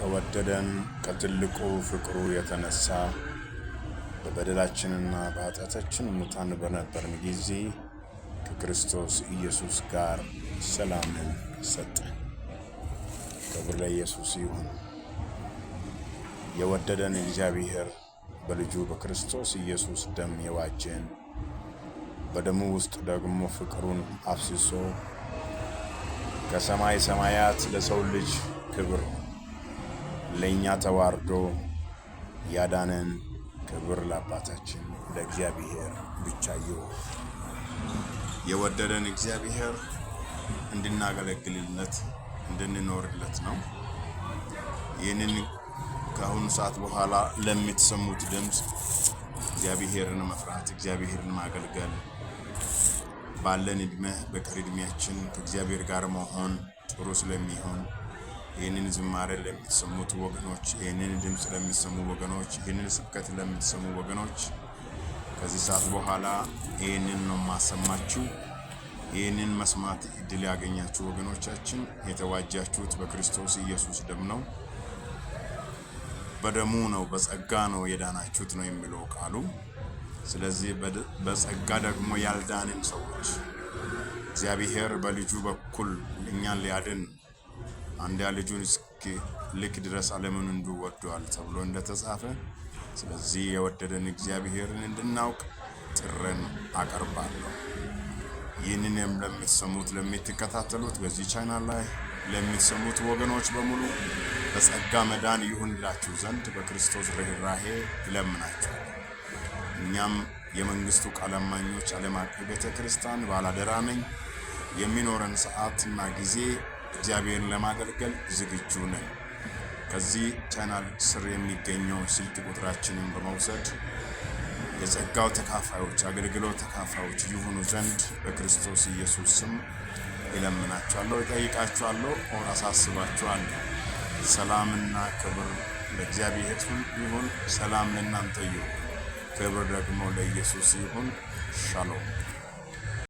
ከወደደን ከትልቁ ፍቅሩ የተነሳ በበደላችንና በኃጢአታችን ሙታን በነበርን ጊዜ ከክርስቶስ ኢየሱስ ጋር ሰላምን ሰጠን። ክብር ለኢየሱስ ይሁን። የወደደን እግዚአብሔር በልጁ በክርስቶስ ኢየሱስ ደም የዋጀን በደሙ ውስጥ ደግሞ ፍቅሩን አፍስሶ ከሰማይ ሰማያት ለሰው ልጅ ክብር ለእኛ ተዋርዶ ያዳነን ክብር ለአባታችን ለእግዚአብሔር ብቻ ይሁን። የወደደን እግዚአብሔር እንድናገለግልለት እንድንኖርለት ነው። ይህንን ከአሁኑ ሰዓት በኋላ ለምትሰሙት ድምፅ እግዚአብሔርን መፍራት፣ እግዚአብሔርን ማገልገል፣ ባለን እድሜ በቀሪ እድሜያችን ከእግዚአብሔር ጋር መሆን ጥሩ ስለሚሆን ይህንን ዝማሬ ለምትሰሙት ወገኖች፣ ይህንን ድምፅ ለምትሰሙ ወገኖች፣ ይህንን ስብከት ለምትሰሙ ወገኖች ከዚህ ሰዓት በኋላ ይህንን ነው ማሰማችሁ። ይህንን መስማት እድል ያገኛችሁ ወገኖቻችን የተዋጃችሁት በክርስቶስ ኢየሱስ ደም ነው። በደሙ ነው፣ በጸጋ ነው የዳናችሁት ነው የሚለው ቃሉ። ስለዚህ በጸጋ ደግሞ ያልዳንን ሰዎች እግዚአብሔር በልጁ በኩል እኛን ሊያድን አንድያ ልጁን እስኪልክ ድረስ ዓለምን እንዲሁ ወዷል ተብሎ እንደተጻፈ፣ ስለዚህ የወደደን እግዚአብሔርን እንድናውቅ ጥሬን አቀርባለሁ። ይህንን ለምትሰሙት ለምትከታተሉት በዚህ ቻናል ላይ ለምትሰሙት ወገኖች በሙሉ በጸጋ መዳን ይሁንላችሁ ዘንድ በክርስቶስ ርኅራኄ እለምናችኋለሁ። እኛም የመንግስቱ ቃል አማኞች ዓለም አቀፍ ቤተክርስቲያን ባላደራ ነኝ። የሚኖረን ሰዓትና ጊዜ እግዚአብሔርን ለማገልገል ዝግጁ ነን። ከዚህ ቻናል ስር የሚገኘው ስልክ ቁጥራችንን በመውሰድ የጸጋው ተካፋዮች አገልግሎት ተካፋዮች ይሁኑ ዘንድ በክርስቶስ ኢየሱስ ስም እለምናችኋለሁ፣ እጠይቃችኋለሁ፣ አሳስባችኋለሁ። ሰላምና ክብር ለእግዚአብሔር ይሁን። ሰላም ለእናንተ ይሁን። ክብር ደግሞ ለኢየሱስ ይሁን። ሻሎም